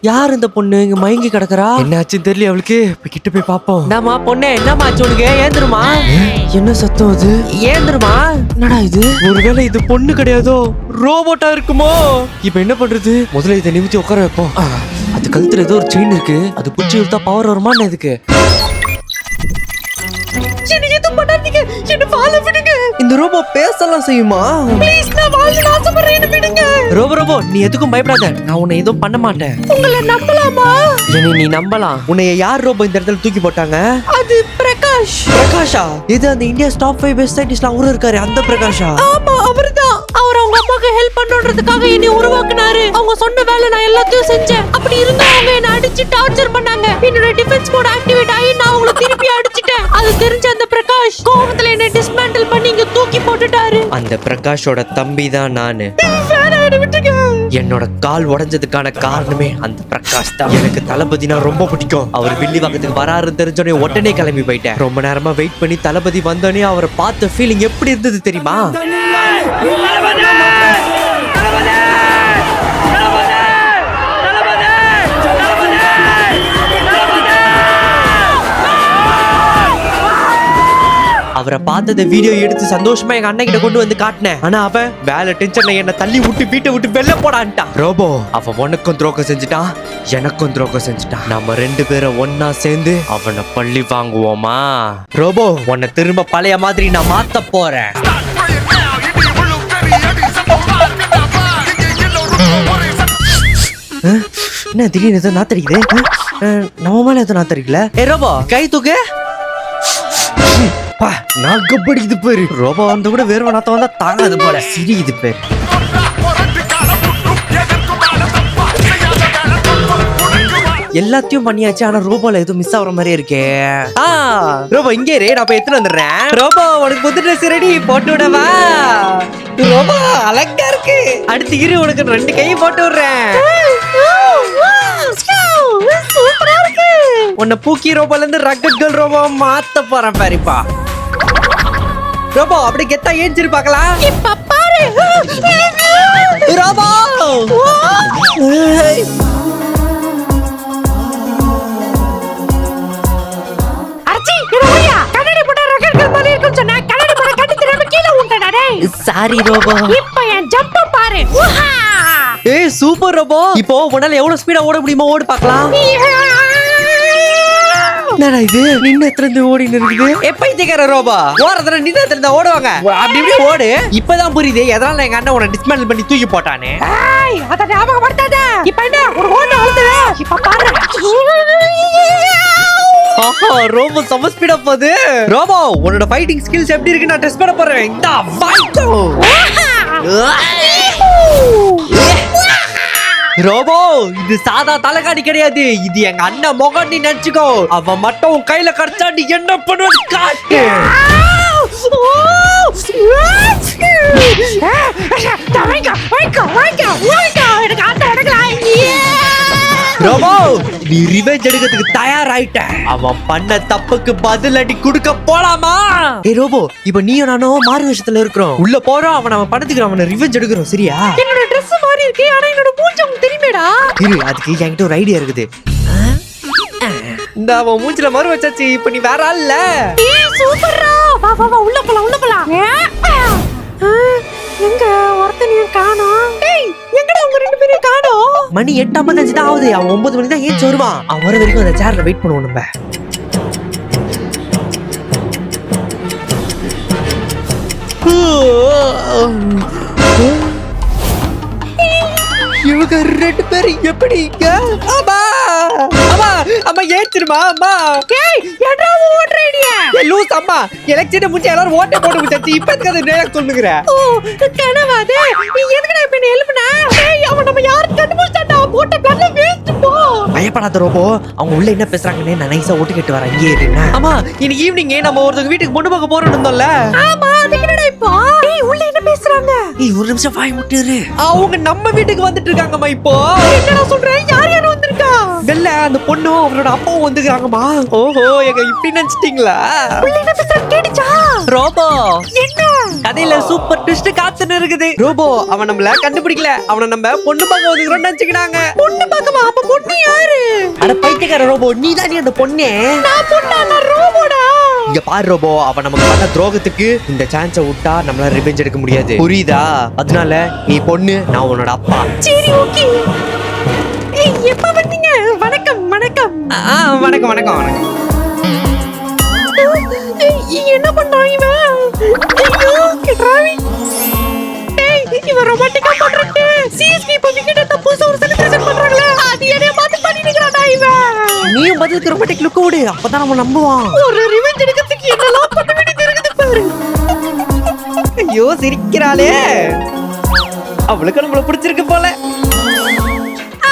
யார் இந்த பொண்ணு இங்க மயங்கி கிடக்குறா? என்னாச்சுன்னு தெரியல அவளுக்கு. கிட்ட போய் பாப்போம். என்னம்மா பொண்ணே, என்னம்மா ஆச்சு உனக்கு? ஏந்திருமா. என்ன சத்தம் அது? ஏந்திருமா. என்னடா இது? ஒருவேளை இது பொண்ணு கிடையாதோ, ரோபோட்டா இருக்குமோ? இப்ப என்ன பண்றது? முதல்ல இதை நிமித்தி உட்கார வைப்போம். அது கழுத்துல ஏதோ ஒரு செயின் இருக்கு. அது புடிச்சு இழுத்தா பவர் வருமான்னு எதுக்கு? இந்த ரோபோ பேசலாம் செய்யுமா? ரோபோ நீ எதுக்கும் பயப்படாத. நான் உன்னை எதுவும் பண்ண மாட்டேன். உங்களை நம்பலாமா? என்னை நீ நம்பலாம். உன்னை யார் ரோபோ இந்த இடத்துல தூக்கி போட்டாங்க? அது பிரகாஷ். பிரகாஷா? இது அந்த இந்தியா டாப் 5 பெஸ்ட் சயின்டிஸ்ட்ல அவரும் இருக்காரு, அந்த பிரகாஷா? ஆமா, அவர்தான். அவர் அவங்க அம்மாக்கு ஹெல்ப் பண்ணணும்ன்றதுக்காக என்னை உருவாக்குனாரு. அவங்க சொன்ன வேலை நான் எல்லாத்தையும் செஞ்சேன். அப்படி இருந்தா அவங்க என்ன அடிச்சு டார்ச்சர் பண்ணாங்க. என்னோட டிஃபென்ஸ் கோட் ஆக்டிவேட் ஆகி நான் அவங்கள திருப்பி அடிச்சிட்டேன். அது தெரிஞ்ச அந்த பிரகாஷ் கோவத்துல என்ன டிஸ்மேண்டில் பண்ணி இங்க தூக்கி போட்டுட்டாரு. அந்த பிரகாஷோட தம்பி தான் நானு. என்னோட கால் உடைஞ்சதுக்கான காரணமே அந்த பிரகாஷ் தான். எனக்கு தளபதினா ரொம்ப பிடிக்கும். அவர் வில்லிவாக்கத்துக்கு வராருன்னு தெரிஞ்சோடனே உடனே கிளம்பி போயிட்டேன். ரொம்ப நேரமா வெயிட் பண்ணி தளபதி வந்தோடனே அவரை பார்த்த ஃபீலிங் எப்படி இருந்தது தெரியுமா? அவரை பார்த்தத வீடியோ எடுத்து சந்தோஷமா எங்க அண்ணன் கிட்ட கொண்டு வந்து காட்டினேன். ஆனா அவன் வேலை டென்ஷன்ல என்ன தள்ளி விட்டு வீட்டை விட்டு வெளில போடான்ட்டான். ரோபோ அவன் உனக்கும் துரோகம் செஞ்சுட்டான், எனக்கும் துரோகம் செஞ்சுட்டான். நம்ம 2 பேரும் ஒன்னா சேர்ந்து அவனை பள்ளி வாங்குவோமா? ரோபோ உன்னை திரும்ப பழைய மாதிரி நான் மாத்த போறேன். என்ன திடீர்னு எதோ நாத்தடிக்குது? நம்ம மேல எதோ நாத்தடிக்கல. ரோபோ கை தூக்கு. நாக்கப்படிக்குது பேரு. ரோபோ வந்து கூட வேர்வை நாத்தம் வந்தா தாங்காது போல. சிரிக்குது பேரு. எல்லாத்தையும் பண்ணியாச்சு. ஆனா ரோபோல எதுவும் மிஸ் ஆகுற மாதிரியே இருக்கே. ரோபோ இங்கே ரே, நான் போய் எடுத்துட்டு வந்துடுறேன். ரோபோ உனக்கு புது ட்ரெஸ் ரெடி, போட்டு விடவா? ரோபோ அழகா இருக்கு. அடுத்து இரு, உனக்கு 2 கை போட்டு விடுறேன். உன்னை பூக்கி ரோபோல இருந்து ரக்கட் கேர்ள் ரோபோ மாத்த போறேன் பாருப்பா. ரோபோ அப்படி கெத்தா ஏஞ்சிரு பார்க்கலாம். இப்ப பாரு ரோபோ. அர்ச்சி இரோயா கண்ணாடி போட்ட ரகர்கள் மாதிரி இருக்குன்னு சொன்னா கண்ணாடி போட கட்டி திரும்ப கீழ உண்டடா டேய். Sorry robo. இப்ப என் ஜம்ப் பாரு. ஏய் சூப்பர் ரோபோ. இப்போ உன்னால எவ்வளவு ஸ்பீடா ஓட முடியுமோ ஓடு பார்க்கலாம். என்னடா இது? நின்னு எத்தனை ஓடி நிக்குது? எப்ப இதேக்கற ரோபோ ஓரதற நின்னு எத்தனை ஓடுவாங்க. அப்படி இப்படி ஓடு. இப்பதான் புரியுது எதனால எங்க அண்ணன் உன்னை டிஸ்மேண்டில் பண்ணி தூக்கி போட்டானே. ஏய் அத ஞாபகப்படுத்தாத. இப்போ என்ன ஒரு ஓட ஓடுது. இப்ப பாரு. ஆஹா ரோபோ சம ஸ்பீடா போகுது. ரோபோ உன்னோட ஃபைட்டிங் ஸ்கில்ஸ் எப்படி இருக்கு நான் டெஸ்ட் பண்ண போறேன். இந்த ஃபைட். ரோபோ இது சாதா தலைகாணி கிடையாது. இது எங்க அண்ணன் முகம், நீ நினைச்சுக்கோ. அவன் மட்டும் உன் கையில கடிச்சா நீ என்ன பண்ணுவது காட்டு. ரோபோ நீ ரிவெஞ்ச் எடுக்கிறதுக்கு தயாராயிட்ட. அவன் பண்ண தப்புக்கு பதில் அடி கொடுக்க போலாமா? ஏய் ரோபோ, இப்ப நீயும் நானும் மாறு விஷயத்துல இருக்கிறோம். உள்ள போறோம், அவன் பணத்துக்கு அவனை ரிவெஞ்ச் எடுக்கிறோம். சரியா? என்னோட Dress மாறி இருக்கு, ஆனா என்னோட மூஞ்சி உங்களுக்கு தெரியுமேடா. இரு, அதுக்கு என்கிட்ட ஒரு ஐடியா இருக்குது. இந்த அவன் மூஞ்சில மறு வச்சாச்சு. இப்ப நீ வேற ஆள் இல்ல. ஏய் சூப்பர்ரா. வா வா வா உள்ள போலாம் உள்ள போலாம். எங்க ஒருத்தனையும் காணோம். டேய் எங்கடா உங்க 2 பேரையும் காணோம்? மணி 8:55 தான் ஆகுது. அவன் 9 மணி தான் ஏன் வருவான். அவன் வர வரைக்கும் அந்த சேர்ல வெயிட் பண்ணுவோம் நம்ம. இவங்க 2 பேரும் எப்படி இங்க? அம்மா அம்மா அம்மா ஏச்சிருமா அம்மா. ஏய் என்னடா ஓட்றீடியா? ஏய் லூஸ் அம்மா, எலெக்ஷன் முடிஞ்ச எல்லாரும் ஓட்டை போட்டு விட்டாச்சு. இப்ப எதுக்கு அது நேரா சொல்லுங்கற? ஓ கனவாதே. நீ எதுக்குடா இப்ப என்ன ஹெல்ப்னா? ஏய் அவன் நம்ம யார் கண்டுபிடிச்சாடா? போட்ட பிளான்ல வேஸ்ட் போ. பயப்படாத ரோபோ. அவங்க உள்ள என்ன பேசுறாங்கன்னு நான் நைஸா ஓட்டு கேட்டு வரேன். இங்கே இருங்க. அம்மா இன்னைக்கு ஈவினிங் நம்ம ஒருத்தங்க வீட்டுக்கு பொண்ணு பார்க்க போறோம்னு இருந்தோம்ல. ஆமா அதுக்கு என்னடா இப்போ? ஏய் உள்ள என்ன பேசுறாங்க? ஏய் ஒரு நிமிஷம் வாய் முட்டிரு. அவங்க நம்ம வீட்டுக்கு வந்துட்டு இருக்காங்கம்மா. இப்போ என்னடா சொல்ற? யார் யார் வந்திருக்கா? வெல்ல அந்த பொண்ணும் அவரோட அப்பாவும் வந்துருக்காங்கம்மா. ஓஹோ எங்க இப்படி நினைச்சிட்டீங்களா? உள்ள என்ன பேசுறது கேட்டுச்சா? ரோபோ என்ன கதையில சூப்பர் ட்விஸ்ட் காத்துன்னு இருக்குது. ரோபோ அவன் நம்மள கண்டுபிடிக்கல, அவனை நம்ம பொண்ணு பார்க்க வந்துக்கிறோம்னு நினைச்சுக்கினாங்க. பொண்ணு பார்க்கவா? அப்ப பொண்ணு யாரு? அட பைத்தியக்கார ரோபோ, நீ தானே அந்த பொண்ணே. நான் பொண்ணா? நான் ரோபோடா? இங்க பாரு ரோபோ, அவன் நமக்கு பண்ண துரோகத்துக்கு இந்த சான்ஸை விட்டா நம்மளால ரிவெஞ்ச் எடுக்க முடியாது, புரியுதா? அதனால நீ பொண்ணு, நான் உன்னோட அப்பா. சரி ஓகே. ஏய் எப்ப வந்தீங்க? வணக்கம் வணக்கம். வணக்கம் வணக்கம் வணக்கம். என்ன பண்றான் இவன்? ஐயோ கிட்ராவி. டேய் இவன் ரொமான்டிக்கா பண்றே. சிஎஸ்பி இப்ப விக்கெட் எடுத்த புதுசா ஒரு செலிப்ரேஷன் பண்றாங்களே, அது என்னைய பார்த்து பண்ணி நிக்கறாடா இவன். நீயும் பதிலுக்கு ரொமான்டிக் லுக் விடு, அப்பதான் நம்ம நம்புவான். ஒரு ரிவெஞ்ச் எடுக்கிறதுக்கு என்னலாம் பண்ண வேண்டியது இருக்குது பாரு. ஐயோ சிரிக்கிறாளே, அவளுக்கு நம்மள பிடிச்சிருக்கு போல.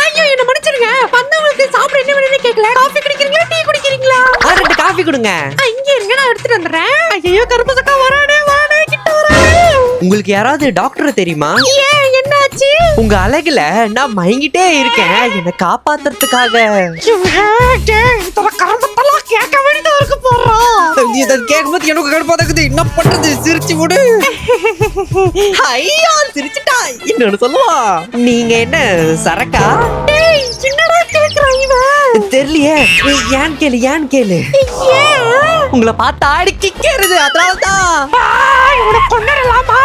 ஐயோ என்ன மன்னிச்சிடுங்க. வந்தவங்களுக்கு சாப்பிட என்ன வேணும்னு கேக்கல. காபி குடிக்கிறீங்களா டீ குடிக்கிறீங்களா? 2 காஃபி கொடுங்க. இங்க இருங்க, நான் எடுத்துட்டு வந்துறேன். ஐயோ கருப்பசக்கா வரானே, வாடே கிட்ட வரானே. உங்களுக்கு யாராவது டாக்டர் தெரியுமா? ஏன் என்னாச்சு? உங்க அழகுல நான் மயங்கிட்டே இருக்கேன், என்ன காப்பாத்துறதுக்காக. கேட்க வேண்டியதா இருக்கு போறோம். இத கேக்கும்போது எனக்கு கடுப்பாதகுது, என்ன பண்றது? சிரிச்சு விடு. ஐயோ சிரிச்சிட்டா. இன்னொன்னு சொல்லுவா, நீங்க என்ன சரக்கா? டேய் என்னடா கேக்குறான் இவன்? தெரியலையே. ஏன் கேளு, ஏன் கேளு. ஏன் உங்களை பார்த்தா அடிக்கிறது, அதனாலதான். இவனை கொன்னறலாமா?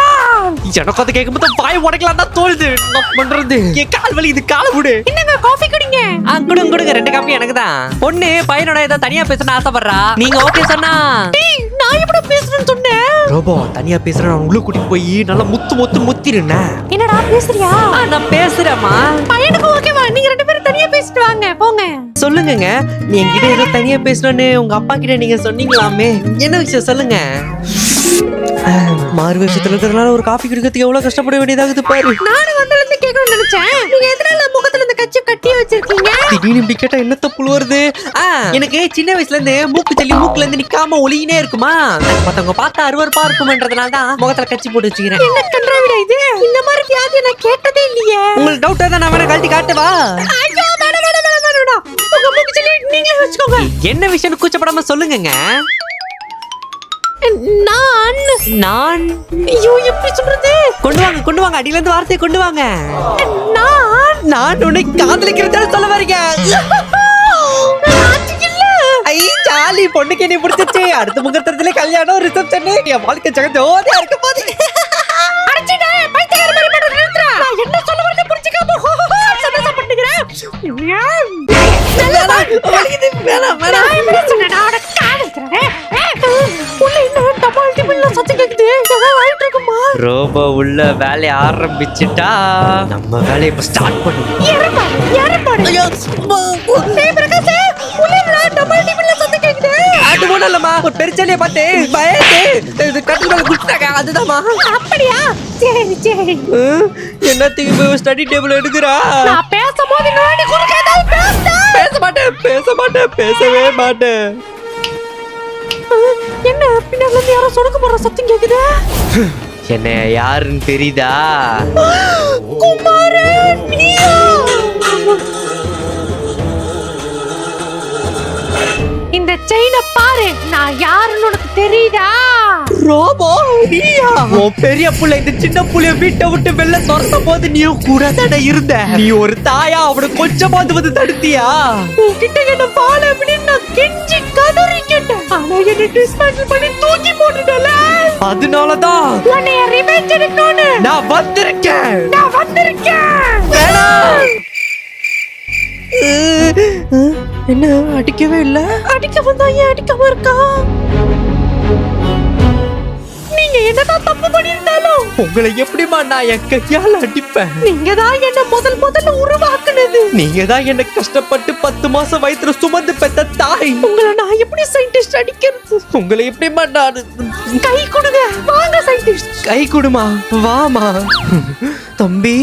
எனக்கு அது கேட்கும்போது வாய் உடைக்கலாம் தான் தோணுது. என்ன பண்றது? என் கால் வலி, இது கால விடு. என்னங்க காஃபி குடிங்க. கொடுங்க கொடுங்க, 2 காப்பி எனக்கு தான். பொண்ணு பையனோட ஏதோ தனியா பேசணும்னு ஆசைப்படுறா, நீங்க ஓகே சொன்னா. டேய் நான் எப்படி பேசுறேன்னு சொன்னேன்? ரோபோ தனியா பேசுறேன், நான் உள்ள கூட்டிட்டு போய் நல்லா முத்து முத்திருந்தா. என்னடா பேசுறியா? நான் பேசுறேம்மா. பையனுக்கு ஓகேவா? நீங்க 2 பேரும் தனியா பேசிட்டு வாங்க போங்க. சொல்லுங்கங்க, நீ என்கிட்ட ஏதோ தனியா பேசணும்னு உங்க அப்பா கிட்ட நீங்க சொன்னீங்களாமே, என்ன விஷயம் சொல்லுங்க. மாறு விஷயத்துல இருக்கிறதுனால ஒரு காஃபி குடிக்கிறதுக்கு எவ்வளவு கஷ்டப்பட வேண்டியதாகுது பாரு. நானும் வந்தல இருந்து கேட்கணும்னு நினைச்சேன். நீங்க எதனால முகத்துல இந்த கட்சி கட்டி வச்சிருக்கீங்க? திடீர்னு இப்படி கேட்டா என்ன தப்பு வருது? எனக்கு சின்ன வயசுல இருந்து மூக்கு தள்ளி மூக்குல இருந்து நிக்காம ஒளியினே இருக்குமா, மத்தவங்க பார்த்தா அருவருப்பா இருக்கும்ன்றதுனால தான் முகத்துல கட்சி போட்டு வச்சுக்கிறேன். என்ன கன்றாவிடா இது? இந்த மாதிரி வியாதி நான் கேட்டதே இல்லையே. உங்களுக்கு டவுட் தான், நான் வேணா கழட்டி காட்டுவா. ஐயோ வேணாம் வேணாம் வேணாம் வேணாம். உங்க மூக்கு சொல்லி நீங்களே வச்சுக்கோங்க. என்ன விஷயம் கூச்சப்படாம சொல்லுங்கங்க. நான் ஐயோ எப்படி சொல்றது? கொண்டு வாங்க அடியில இருந்து வார்த்தையை கொண்டு வாங்க. நான் உன்னை காதலிக்கிறதால சொல்ல வரீங்க. ஐ ஜாலி, பொண்ணுக்கு என்ன பிடிச்சிச்சு. அடுத்த முகூர்த்தத்துல கல்யாணம், ரிசப்ஷன், என் வாழ்க்கை ஜெகஜோதியா இருக்க போகுது. அடிச்சிடே பைத்தியக்கார மாதிரி பண்றது நிறுத்துடா. நான் என்ன சொல்ல வரேன்னு புரிஞ்சுக்காம சந்தோஷம் பண்ணுகிறேன். வேணாம் நான் எப்படி சொன்னேன்? நான் உனக்கு காதலிக்கிறேன். உள்ள இன்னும் டமால் டிபிள்ல சத்தம் கேக்குது. ஏதாவது ஆயிட்டு இருக்குமா? ரோபோ உள்ள வேலைய ஆரம்பிச்சுட்டா நம்ம வேலையை இப்ப ஸ்டார்ட் பண்ணுவோம். ஏறப்பாடு. டேய் பிரகாஷ், உள்ள டமால் டிபிள்ல சத்தம் கேக்குது. அது ஒண்ணும் இல்லம்மா, ஒரு பெருச்சாலியை பார்த்து பயந்து இது கட்டுல குடிச்சாங்க, அதுதான்மா. அப்படியா? சரி சரி. என்னத்துக்கு ஸ்டடி டேபிள் எடுக்கிறா? நான் பேசும்போது நீ குறுக்க ஏதாவது பேசவே மாட்டேன். என்ன பின்னால இருந்து யாரோ சொடுக்கு போற சத்தம் கேக்குது? என்ன யாருன்னு தெரியுதா? குமாரன் நீயா? இந்த செயினை பாரு, நான் யாருன்னு உனக்கு தெரியுதா? ரோபோ நீயா? உன் பெரிய புள்ள இந்த சின்ன புள்ளைய வீட்டை விட்டு வெளில துரத்த போது நீயும் கூட தானே இருந்த. நீ ஒரு தாயா அவனை கொஞ்சமாவது வந்து தடுத்தியா? உன்கிட்ட என்ன பால அப்படின்னு நான் கெஞ்சி கதறி கேட்டேன். ஆனா என்ன டிஸ்மேண்டில் பண்ணி தூக்கி போட்டுட்டல. அதனாலதான் உன்னை ரிவெஞ்ச் எடுக்கணும்னு நான் வந்திருக்கேன். வேணாம். என்ன அடிக்கவே இல்ல? அடிக்க வந்தா ஏன் அடிக்காம இருக்கா? நீங்க என்னதான் தப்பு பண்ணிருந்தாலும் உங்களை எப்படிமா நான் என் கையால அடிப்பேன்? நீங்க தான் என்ன முதல்ல உருவாக்குனது. நீங்க தான் என்ன கஷ்டப்பட்டு 10 மாசம் வயித்துல சுமந்து பெத்த தாய். உங்களை நான் எப்படி சயின்டிஸ்ட் அடிக்கிறது? உங்களை எப்படிமா நான் கை கொடுங்க, வாங்க சயின்டிஸ்ட். கை கொடுமா, வாமா. தம்பி,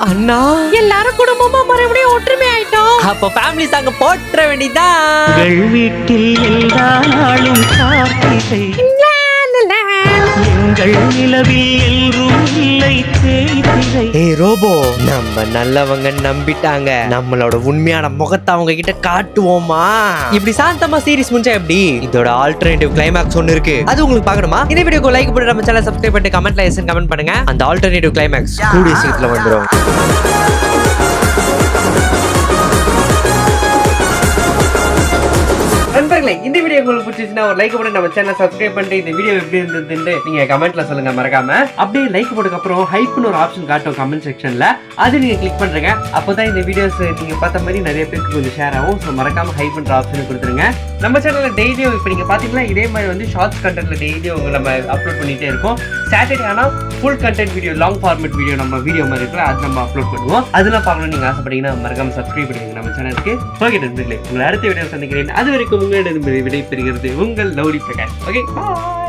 அண்ணா, எல்லாரும் குடும்பமா மறுபடியும் ஒற்றுமை ஆயிட்டோம். அப்ப ஃபேமிலி சாங்க போட்டுற வேண்டியதான். வீட்டில் எல்லா நாளும் கார்த்திகை லா, லா, லா. எங்கள் திங்கள் நிலவில் என்றும் இல்லை தேய்திரை. ஏய் ரோபோ, நம்ம நல்லவங்க நம்பிட்டாங்க, நம்மளோட உண்மையான முகத்தை அவங்க கிட்ட காட்டுவோமா? இப்படி சாந்தமா சீரிஸ் முடிஞ்சா எப்படி? இதோட ஆல்டர்னேட்டிவ் கிளைமாக்ஸ் ஒன்னு இருக்கு, அது உங்களுக்கு பார்க்கணுமா? இந்த வீடியோக்கு லைக் போட்டு நம்ம சேனல் சப்ஸ்கிரைப் பண்ணிட்டு கமெண்ட்ல எஸ் கமெண்ட் பண்ணுங்க. அந்த ஆல்டர்னேட்டிவ் கிளைமாக்ஸ் கூடிய சீக்கிரத்துல வந்துரும். நண்பர்களே, இந்த வீடியோ உங்களுக்கு பிடிச்சிருச்சுன்னா ஒரு லைக் போட்டு நம்ம சேனலை சப்ஸ்கிரைப் பண்ணிட்டு இந்த வீடியோ எப்படி இருந்ததுன்னு நீங்க கமெண்ட்ல சொல்லுங்க மறக்காம. அப்படியே லைக் போட்டதுக்கு அப்புறம் ஹைப்னு ஒரு ஆப்ஷன் காட்டும் கமெண்ட் செக்ஷன்ல, அது நீங்க கிளிக் பண்றீங்க. அப்பதான் இந்த வீடியோஸ் நீங்க பார்த்த மாதிரி நிறைய பேருக்கு கொஞ்சம் ஷேர் ஆகும். ஸோ மறக்காம ஹைப்ன்ற ஆப்ஷன் கொடுத்துருங்க. நம்ம சேனல்ல டெய்லியும் இப்போ நீங்க பாத்தீங்கன்னா இதே மாதிரி வந்து ஷார்ட்ஸ் கண்டென்ட்ல டெய்லியும் நம்ம அப்லோட் பண்ணிட்டே இருக்கோம். சாட்டர்டே ஆனா full content video, long format video நம்ம வீடியோ மாதிரி இருக்குல்ல, அது நம்ம அப்லோட் பண்ணுவோம். அதெல்லாம் பார்க்கணும் நீங்க ஆசைப்பட்டீங்கன்னா மறக்காம சப்ஸ்கிரைப் பண்ணுங்க நம்ம சேனலுக்கு. ஓகே நண்பர்களே, உங்களை அடுத்த வீடியோ சந்திக்கிறேன். அது வரைக்கும் உங்களிடம் விடை பெறுகிறது உங்கள் லவ்லி பிரகாஷ். ஓகே, பாய்.